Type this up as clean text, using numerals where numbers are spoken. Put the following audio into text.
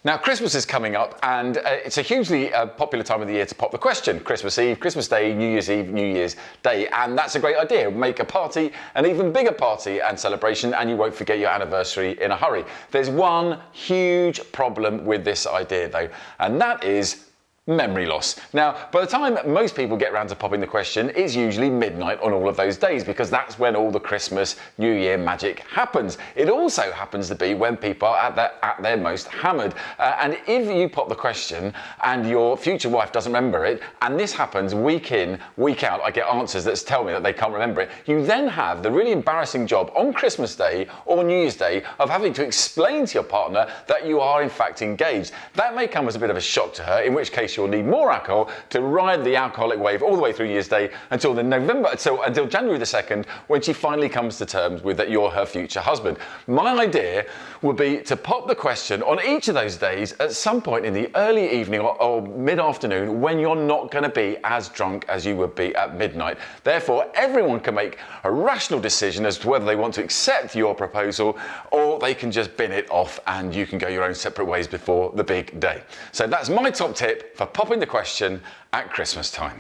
Now, Christmas is coming up, and it's a hugely popular time of the year to pop the question. Christmas Eve, Christmas Day, New Year's Eve, New Year's Day, and that's a great idea. Make a party, an even bigger party and celebration, and you won't forget your anniversary in a hurry. There's one huge problem with this idea, though, and that is memory loss. Now, by the time most people get around to popping the question, it's usually midnight on all of those days because that's when all the Christmas, New Year magic happens. It also happens to be when people are at their most hammered. And if you pop the question and your future wife doesn't remember it, and this happens week in, week out, I get answers that tell me that they can't remember it, you then have the really embarrassing job on Christmas Day or New Year's Day of having to explain to your partner that you are in fact engaged. That may come as a bit of a shock to her, in which case you'll need more alcohol to ride the alcoholic wave all the way through New Year's Day until January the 2nd, when she finally comes to terms with that you're her future husband. My idea would be to pop the question on each of those days at some point in the early evening or mid-afternoon when you're not going to be as drunk as you would be at midnight. Therefore, everyone can make a rational decision as to whether they want to accept your proposal or they can just bin it off and you can go your own separate ways before the big day. So that's my top tip for popping the question at Christmas time.